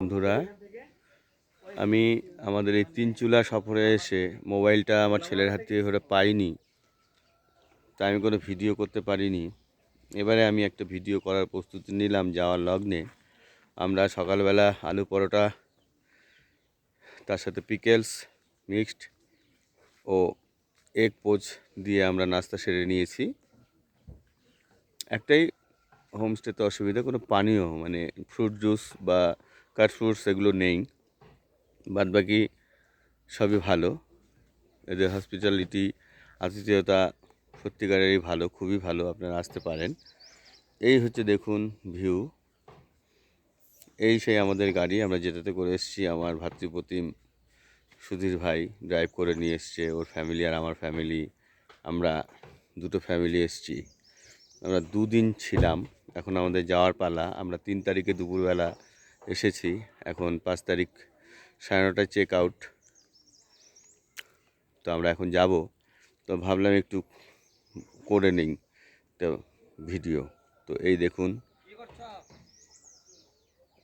বন্ধুরা, আমি আমাদের এই তিনচুলা সফরে এসে মোবাইলটা আমার ছেলের হাত থেকে ধরে পাইনি, তাই আমি কোনো ভিডিও করতে পারিনি। এবারে আমি একটা ভিডিও করার প্রস্তুতি নিলাম। যাওয়ার লগ্নে আমরা সকালবেলা আলু পরোটা, তার সাথে পিকেলস মিক্সড ও এগ পোচ দিয়ে আমরা নাস্তা সেরে নিয়েছি। একটাই হোমস্টেতে অসুবিধা, কোনো পানীয় মানে ফ্রুট জুস বা কাট ফ্রুটস এগুলো নেই। বাদবাকি সবই ভালো। এদের হসপিটালিটি, আতিথেয়তা সত্যিকারেরই ভালো, খুবই ভালো। আপনারা আসতে পারেন। এই হচ্ছে দেখুন ভিউ। এই সেই আমাদের গাড়ি, আমরা যেটাতে করে এসেছি। আমার ভাতৃপ্রতিম সুধীর ভাই ড্রাইভ করে নিয়ে এসছে ওর ফ্যামিলি আর আমার ফ্যামিলি। আমরা দুটো ফ্যামিলি এসেছি। আমরা দুদিন ছিলাম। এখন আমাদের যাওয়ার পালা। আমরা 3 তারিখে দুপুরবেলা এসেছি। এখন 5 তারিখ 9:30 চেক আউট। তো আমরা এখন যাব। তো ভাবলাম একটু করে নিই তো ভিডিও। তো এই দেখুন,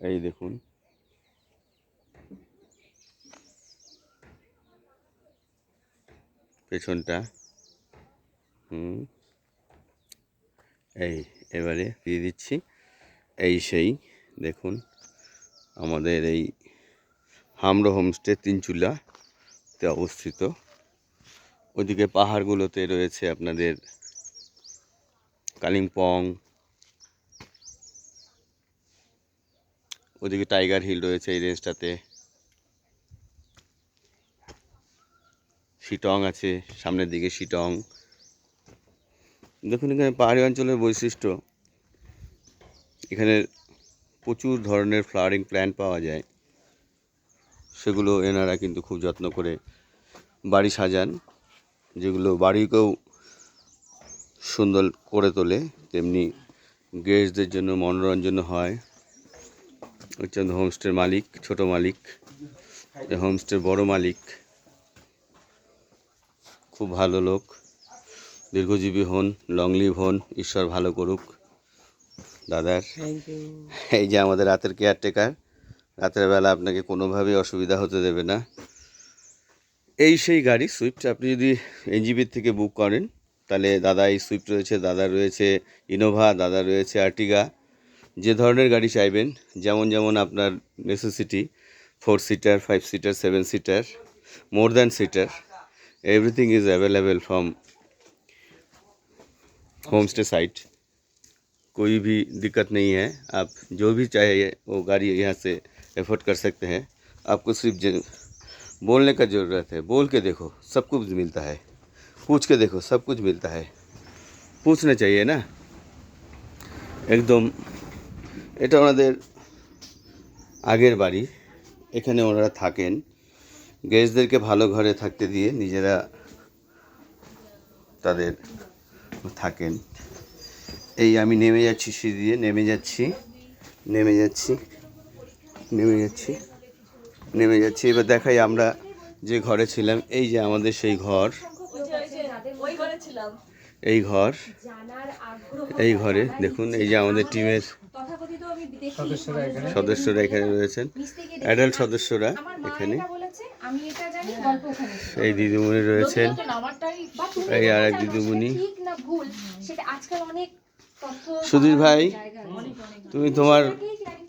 এই দেখুন পেছনটা। এই এবারে দিয়ে দিচ্ছি। এই সেই দেখুন আমাদের এই হামরো হোমস্টে তিনচুলাতে অবস্থিত। ওদিকে পাহাড়গুলোতে রয়েছে আপনাদের কালিম্পং, ওদিকে টাইগার হিল রয়েছে এই রেঞ্জটাতে। শিটং আছে সামনের দিকে, শিটং। দেখুন এখানে পাহাড়ি অঞ্চলের বৈশিষ্ট্য, এখানে প্রচুর ধরনের ফ্লাওয়ারিং প্ল্যান্ট পাওয়া যায়। সেগুলো এনারা কিন্তু খুব যত্ন করে বাড়ি সাজান, যেগুলো বাড়িকেও সুন্দর করে তোলে, তেমনি গেস্টদের জন্য মনোরঞ্জন হয়। হচ্ছেন হোমস্টের মালিক, ছোট মালিক। এই হোমস্টের বড় মালিক খুব ভালো লোক। দীর্ঘজীবী হন, লং লিভ হন, ঈশ্বর ভালো করুক দাদার। এই যে আমাদের রাতের কেয়ারটেকার, রাতের বেলা আপনাকে কোনোভাবেই অসুবিধা হতে দেবে না। এই সেই গাড়ি সুইফট। আপনি যদি এনজিবির থেকে বুক করেন তাহলে দাদা এই সুইফট রয়েছে, দাদা রয়েছে ইনোভা, দাদা রয়েছে আর্টিগা। যে ধরনের গাড়ি চাইবেন, যেমন যেমন আপনার necessity, 4 seater, 5 seater, 7 seater, more than seater, everything is available from home stay site. कोई भी दिक्कत नहीं है। आप जो भी चाहिए वो गाड़ी यहाँ से एफोर्ड कर सकते हैं। आपको सिर्फ बोलने का ज़रूरत है। बोल के देखो, सब कुछ मिलता है। पूछ के देखो, सब कुछ मिलता है। पूछना चाहिए ना একদম। এটা ওনাদের আগের বাড়ি, এখানে ওনারা থাকেন। গেস্টদেরকে ভালো ঘরে থাকতে দিয়ে নিজেরা তাদের থাকেন। এই আমি নেমে যাচ্ছি, সিঁড়ি দিয়ে নেমে যাচ্ছি, নেমে যাচ্ছি, নেমে যাচ্ছি, নেমে যাচ্ছি। এবার দেখাই আমরা যে ঘরে ছিলাম। এই যে আমাদের সেই ঘর, এই ঘর, এই ঘরে দেখুন। এই যে আমাদের টিমের সদস্যরা এখানে রয়েছেন, অ্যাডাল্ট সদস্যরা এখানে। এই দিদিমণি রয়েছেন, এই আর এক দিদিমণি। সুধীর ভাই, তুমি তোমার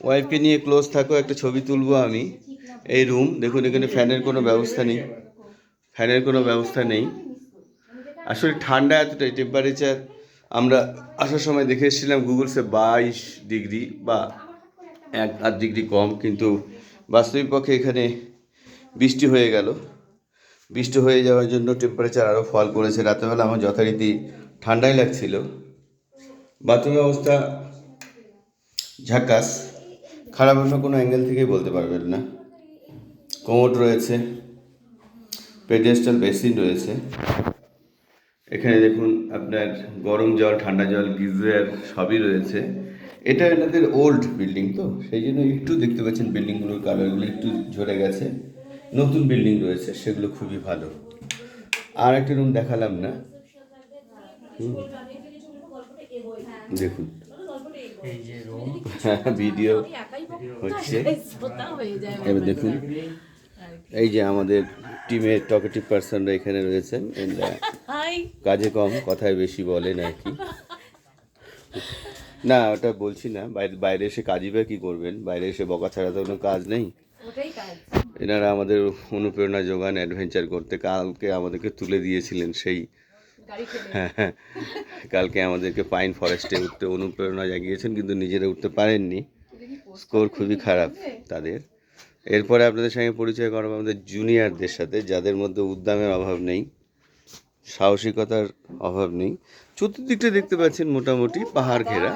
ওয়াইফকে নিয়ে ক্লোজ থাকো, একটা ছবি তুলবো আমি। এই রুম দেখুন, এখানে ফ্যানের কোনো ব্যবস্থা নেই, ফ্যানের কোনো ব্যবস্থা নেই। আসলে ঠান্ডা এতটাই টেম্পারেচার, আমরা আসার সময় দেখে এসেছিলাম গুগলসে 22 ডিগ্রি বা 1-8 ডিগ্রি কম, কিন্তু বাস্তবিক পক্ষে এখানে বৃষ্টি হয়ে গেল। বৃষ্টি হয়ে যাওয়ার জন্য টেম্পারেচার আরও ফল করেছে। রাতেরবেলা আমার যথারীতি ঠান্ডাই লাগছিল। বাথরুমের অবস্থা ঝাকাস, খারাপ অন্য কোনো অ্যাঙ্গেল থেকেই বলতে পারবেন না। কোমোড রয়েছে, পেডিস্টাল বেসিন রয়েছে। এখানে দেখুন আপনার গরম জল, ঠান্ডা জল, গিজার সবই রয়েছে। এটা এনাদের ওল্ড বিল্ডিং, তো সেই জন্য একটু দেখতে পাচ্ছেন বিল্ডিংগুলোর কালারগুলো একটু ঝরে গেছে। নতুন বিল্ডিং রয়েছে, সেগুলো খুবই ভালো। আর একটা রুম দেখালাম না, দেখুন এই যে রুম ভিডিও হচ্ছে। এবার দেখুন এই যে আমাদের টিমের টকেটিভ পার্সনরা এখানে রয়েছেন, এরা কাজে কম কথায় বেশি বলেন আর কি। না ওটা বলছি না, বাইরে বাইরে এসে কাজই বা কী করবেন, বাইরে এসে বকা ছাড়া তো কোনো কাজ নেই। এনারা আমাদের অনুপ্রেরণা যোগান অ্যাডভেঞ্চার করতে। কালকে আমাদেরকে তুলে দিয়েছিলেন সেই, হ্যাঁ, কালকে আমাদেরকে পাইন ফরেস্টে উঠতে অনুপ্রেরণা জাগিয়েছেন, কিন্তু নিজেরা উঠতে পারেননি, স্কোর খুবই খারাপ তাদের। এরপরে আপনাদের সঙ্গে পরিচয় করাবো আমাদের জুনিয়রদের সাথে, যাদের মধ্যে উদ্যমের অভাব নেই, সাহসিকতার অভাব নেই। চতুর্দিকটা দেখতে পাচ্ছেন মোটামুটি পাহাড় ঘেরা।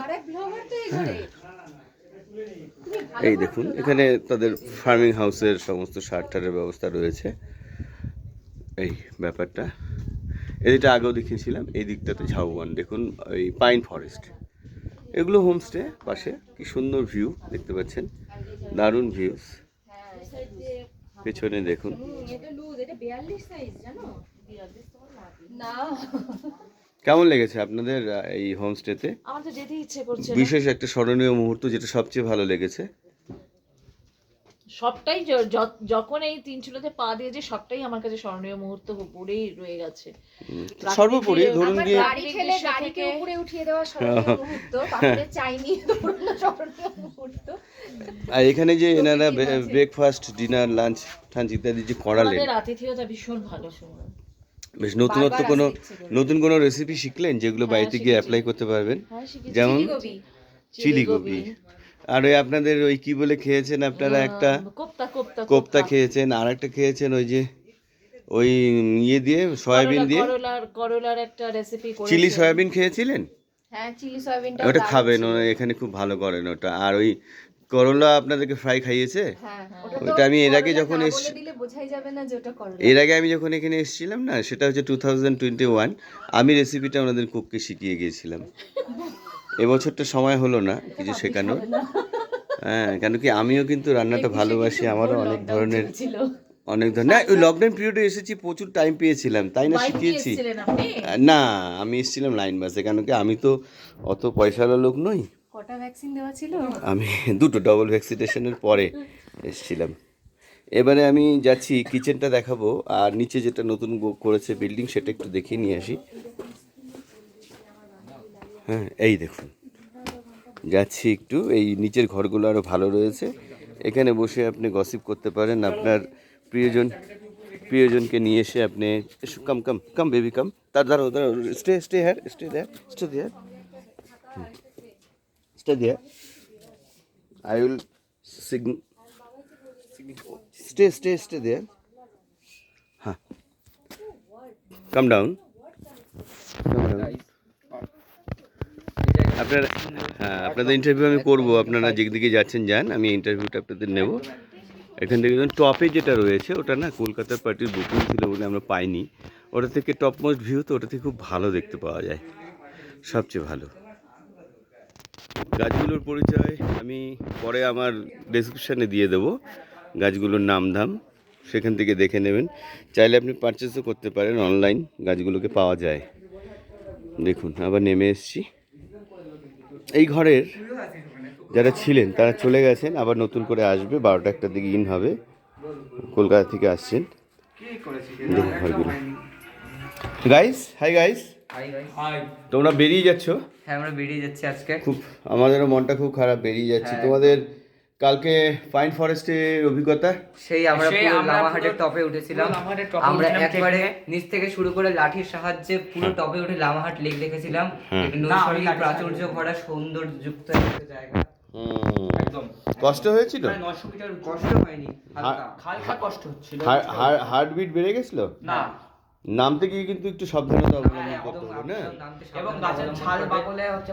হ্যাঁ, এই দেখুন এখানে তাদের ফার্মিং হাউসের সমস্ত সার টারের ব্যবস্থা রয়েছে। এই ব্যাপারটা এদিকটা আগেও দেখিয়েছিলাম, এই দিকটাতে ঝাউবন, দেখুন ওই পাইন ফরেস্ট, এগুলো হোমস্টে পাশে। কি সুন্দর ভিউ দেখতে পাচ্ছেন, দারুণ ভিউস। পেছনে দেখুন, কেমন লেগেছে আপনাদের এই হোমস্টেতে? আমার তো যেতে ইচ্ছে করছে না। বিশেষ একটা স্মরণীয় মুহূর্ত যেটা সবচেয়ে ভালো লেগেছে? সবটাই যখন এই তিন চুলোতে পা দিয়েছে সবটাই আমার কাছে স্মরণীয় মুহূর্ত পড়েই রয়ে গেছে। সর্বোপরি ধরুন গিয়ে গাড়ি ঠেলে গাড়িকে উপরে উঠিয়ে দেওয়া স্মরণীয় মুহূর্ত, পাখিদের চাইনি দৌড়ানো স্মরণীয় মুহূর্ত। আর এখানে যে এনারা ব্রেকফাস্ট, ডিনার, লাঞ্চ টাঞ্চ ইত্যাদি যে করালেন, আমাদের আতিথেয়তা ভীষণ ভালো শুনলাম। বেশ নতুনত্ব কোনো নতুন কোনো রেসিপি শিখলেন যেগুলো বাড়িতে গিয়ে অ্যাপ্লাই করতে পারবেন? যেমন চিলি গোবি, আর ওই আপনাদের ওই কি বলে খেয়েছেন আপনারা, একটা কোপ্তা খেয়েছেন, আর একটা খেয়েছেন ওই যে ওই ইয়ে দিয়ে সয়াবিন দিয়ে করলার একটা রেসিপি করেছেন। চিলি সয়াবিন খেয়েছিলেন? হ্যাঁ, চিলি সয়াবিনটা ওটা খাবেন, এখানে খুব ভালো করেন ওটা। আর ওই করলা আপনাদেরকে ফ্রাই খাইয়েছে, ওটা আমি এর আগে যখন দিলে বোঝাই যাবে না যে ওটা করলা। এর আগে আমি যখন এখানে এসেছিলাম না, সেটা হচ্ছে 2021, আমি রেসিপিটা ওনাদের কুককে শিখিয়ে গিয়েছিলাম। এবছরটা সময় হলো না কিছু শেখানোর। হ্যাঁ, কেন কি আমিও কিন্তু রান্নাটা ভালোবাসি, আমারও অনেক ধরনের না, ওই লকডাউন পিরিয়ডে এসেছি, প্রচুর টাইম পেয়েছিলাম, তাই না শিখিয়েছি। না, আমি এসেছিলাম লাইন বাসে, কেন কি আমি তো অত পয়সাওয়ালা লোক নই। কটা ভ্যাকসিন দেওয়া ছিল? আমি দুটো ডবল ভ্যাকসিনেশনের পরে এসেছিলাম। এবারে আমি যাচ্ছি, কিচেনটা দেখাবো, আর নিচে যেটা নতুন করেছে বিল্ডিং সেটা একটু দেখিয়ে নিয়ে আসি। হ্যাঁ, এই দেখুন, যাচ্ছি একটু, এই নিচের ঘরগুলো আরও ভালো রয়েছে, এখানে বসে আপনি গসিপ করতে পারেন, আপনার প্রিয়জনকে নিয়ে এসে আপনি কাম কাম কাম বেবি কাম, তার দাঁড়াও দাঁড়াও, stay there I will stay there. Huh. Come down. আপনাদের ইন্টারভিউ আমি করবো, আপনারা যেদিকে যাচ্ছেন যান, আমি ইন্টারভিউটা আপনাদের নেব। এখান থেকে টপে যেটা রয়েছে ওটা না কলকাতার পার্টির বুকিং ছিল বলে আমরা পাইনি, ওটা থেকে টপ মোস্ট ভিউ, তো ওটা থেকে খুব ভালো দেখতে পাওয়া যায়, সবচেয়ে ভালো। গাছগুলোর পরিচয় আমি পরে আমার ডেসক্রিপশানে দিয়ে দেবো, গাছগুলোর নাম ধাম সেখান থেকে দেখে নেবেন। চাইলে আপনি পারচেসও করতে পারেন, অনলাইন গাছগুলোকে পাওয়া যায়। দেখুন আবার নেমে এসেছি। এই ঘরের যারা ছিলেন তারা চলে গেছেন, আবার নতুন করে আসবে, 12টা 1টার দিকে ইন হবে, কলকাতা থেকে আসছেন। দেখুন ঘরগুলো। গাইস, হাই গাইস, তোমরা বেরিয়ে যাচ্ছ? হ্যাঁ, আমরা বেরিয়ে যাচ্ছি আজকে। খুব আমাদেরও মনটা খুব খারাপ, বেরিয়ে যাচ্ছি। তোমাদের কালকে পাইন ফরেস্টের অভিজ্ঞতা? সেই আমরা পুরো লামাহাটের টপে উঠেছিলাম, আমরা একবারে নিচ থেকে শুরু করে লাঠির সাহায্যে পুরো টপে উঠে লামাহাট লেক দেখেছিলাম। নৈসর্গিক প্রাচুর্য ভরা সৌন্দর্যযুক্ত একটা জায়গা। একদম কষ্ট হয়েছিল? 900 মিটার কষ্ট হয়নি, হালকা কষ্ট হচ্ছিল। হার্টবিট বেড়ে গেছিল? না, নামতে গিয়ে কিন্তু একটু সাবধানতা অবলম্বন করতে হবে না? এবং গাছের ছাল বাকলে হচ্ছে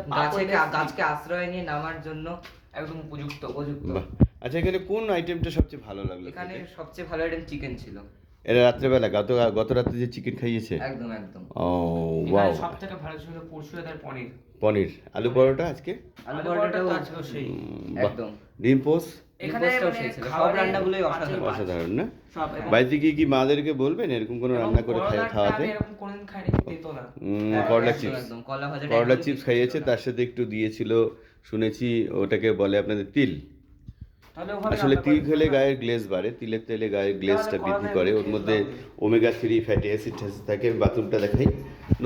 গাছকে আশ্রয় নিয়ে নামার জন্য একদম উপযুক্ত। আচ্ছা, এখানে কোন আইটেমটা সবচেয়ে ভালো লাগলো? এখানে সবচেয়ে ভালো আইটেম চিকেন ছিল। এরা রাত্রেবেলা গত রাতে যে চিকেন খাইয়েছে? একদম। ও ওয়াও, সবথেকে ভালো ছিল পরশুরাতের পনির, আলু পরোটা, আজকে আলু পরোটাটাও সেই একদম। ডিম পোস্ট, এখানে সব রান্নাগুলোই অসাধারণ না? বাড়িতে গিয়ে কি মাদেরকে বলবেন এরকম কোনো রান্না করে খাওয়াতে? করলা চিপস খাইয়েছে, তার সাথে একটু দিয়েছিল শুনেছি ওটাকে বলে আপনাদের তিল। আসলে তিল খেলে গায়ের গ্লেজ বাড়ে, তিলের তেলে গায়ের গ্লেজটা বৃদ্ধি করে, ওর মধ্যে ওমেগা 3 ফ্যাটি অ্যাসিড থাকে। বাথরুমটা দেখাই,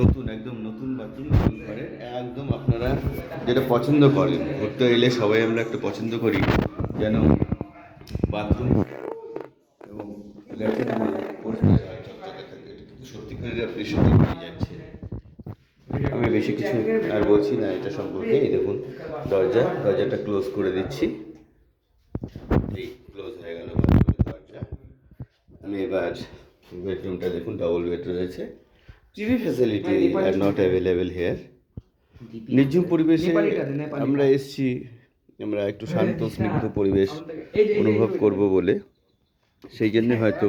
নতুন, একদম নতুন বাথরুম করে, একদম আপনারা যেটা পছন্দ করেন, ঘুরতে এলে সবাই আমরা একটা পছন্দ করি যেন বাথরুম এবং ল্যাট্রিনগুলো পরিষ্কার হয়, চকচকে থাকে। এটা কিন্তু সত্যিকারের আপনি সত্যি পেয়ে যাচ্ছে। আমি বেশি কিছু আর বলছি না এটা সম্পর্কে। এই দেখুন দরজাটা ক্লোজ করে দিচ্ছি, এই ক্লোজ হয়ে গেল বাথরুমের দরজা। আমি এবার বেডরুমটা দেখুন, ডবল বেড রয়েছে। TV facility are not available here. নির্ঝুম পরিবেশে আমরা এসেছি, আমরা একটু শান্ত স্নিগ্ধ পরিবেশ অনুভব করব বলে, সেই জন্য হয়তো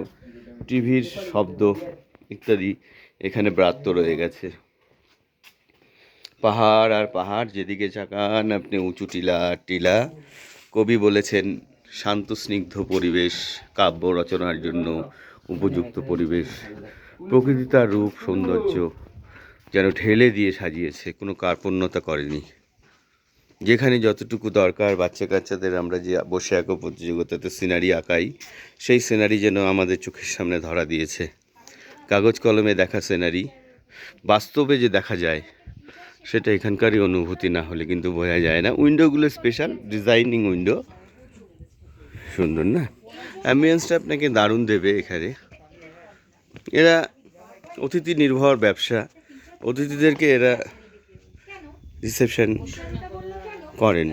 টিভির শব্দ ইত্যাদি এখানে ব্রাত্য রয়ে গেছে। পাহাড় আর পাহাড়, যেদিকে চাকান আপনি উঁচু টিলা টিলা। কবি বলেছেন শান্ত স্নিগ্ধ পরিবেশ কাব্য রচনার জন্য উপযুক্ত পরিবেশ। প্রকৃতি তার রূপ সৌন্দর্য যেন ঢেলে দিয়ে সাজিয়েছে, কোনো কার্পণ্যতা করেনি। যেখানে যতটুকু দরকার বাচ্চা কাচ্চাদের আমরা যে বসে আঁকো প্রতিযোগিতাতে সিনারি আঁকাই, সেই সিনারি যেন আমাদের চোখের সামনে ধরা দিয়েছে। কাগজ কলমে দেখা সিনারি বাস্তবে যে দেখা যায়, সেটা এখানকারই অনুভূতি না হলে কিন্তু বোঝা যায় না। উইন্ডোগুলো স্পেশাল ডিজাইনিং উইন্ডো, সুন্দর না? অ্যাম্বিয়েন্সটা আপনাকে দারুণ দেবে এখানে। এরা অতিথি নির্ভর ব্যবসা, অতিথিদেরকে এরা রিসেপশন করেন।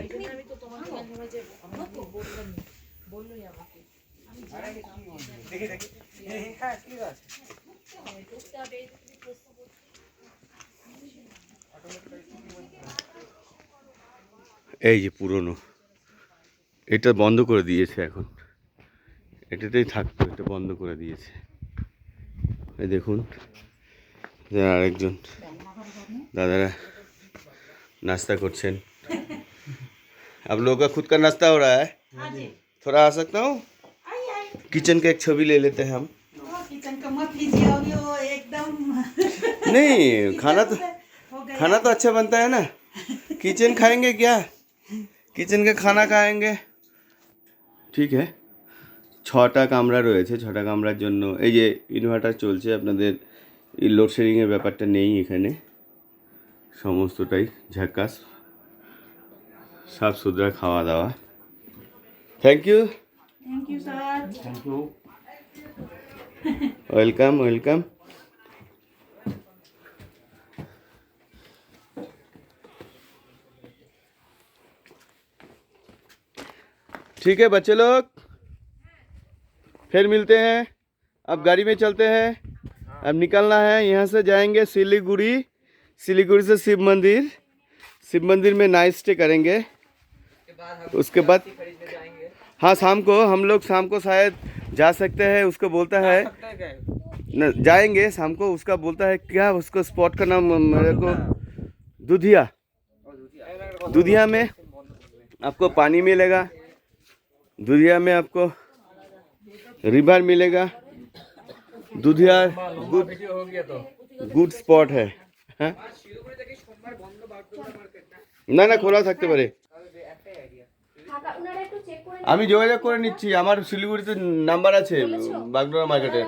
এই যে পুরনো, এটা বন্ধ করে দিয়েছে, এখন এটাতেই থাকতো, এটা বন্ধ করে দিয়েছে। এই দেখুন আরেকজন দাদারা नाश्ता করছেন। आप लोगों का खुद का नाश्ता हो रहा है? थोड़ा आ सकता हूँ? किचन का एक छवि ले लेते हैं हम। किचन का मत लीजिए, अभी वो एकदम नहीं, खाना तो अच्छा बनता है ना। किचन खाएंगे क्या? किचन का खाना खाएंगे, ঠিক है। 6টা কামরা রয়েছে, 6টা কামরার জন্য এই যে ইনভার্টার চলছে। আপনাদের এই লোডশেডিংয়ের ব্যাপারটা নেই এখানে, সমস্তটাই ঝাক্কাস, সাফ সুতরা খাওয়া দাওয়া। Thank you sir. Welcome welcome. ठीक है बच्चे लोग, फिर मिलते हैं। अब गाड़ी में चलते हैं, अब निकलना है। यहाँ से जाएंगे सिलीगुड़ी, सिलीगुड़ी से शिव मंदिर में नाइट स्टे करेंगे। उसके बाद हाँ शाम को शायद जा सकते हैं। उसको बोलता है न, जाएंगे शाम को। उसका बोलता है क्या, उसको स्पॉट का नाम मेरे को दूधिया में आपको पानी मिलेगा, दूधिया में आपको रिवर मिलेगा। दूधिया गुड स्पॉट है। हाँ? না না খোলা থাকতে পারে। আমি যোগাযোগ করে নিচ্ছি, আমার শিলিগুড়িতে নাম্বার আছে বাগডোরা মার্কেটে।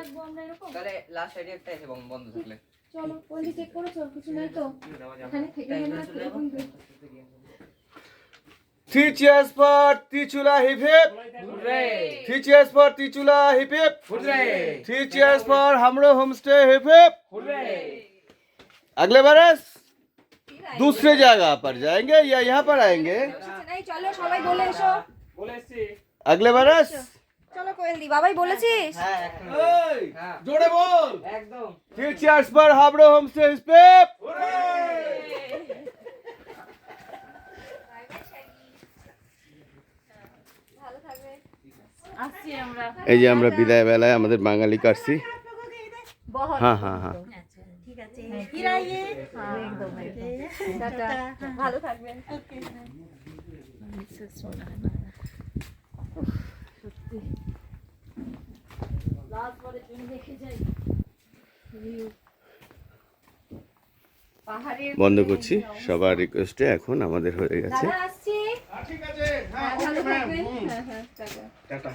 তাহলে লাস্ট আইডিয়া একটা আছে বন্ধ থাকলে চলো ওই চেক করে চল, কিছু নাই তো এখানে থেকে না এরকম। 3 cheers for Tichula hip hip. Hooray! 3 cheers for Tichula hip hip. Hooray! 3 cheers for हमरो होमस्टे hip hip. Hooray! अगले बरस दूसरे जगह पर जाएंगे या यहाँ पर आएंगे? নাই চলো সবাই বলে এসো। अगले बरस চলো কোয়েল দি, বাবাই বলেছিস? হ্যাঁ একদম जोड़े बोल। একদম 3 cheers for हमरो होमस्टे hip hip. ভালো থাকবে। আসছি আমরা। এই যে আমরা বিদায় বেলায় আমাদের বাঙালি কাটছি। বহুত হ্যাঁ হ্যাঁ হ্যাঁ ठीक है, फिर आइए। একদম টাটা, ভালো থাকবেন। বন্ধ করছি সবার রিকোয়েস্টে। এখন আমাদের হয়ে গেছে দাদা আসছি। ঠিক আছে, হ্যাঁ, ওকে ম্যাম, টাটা।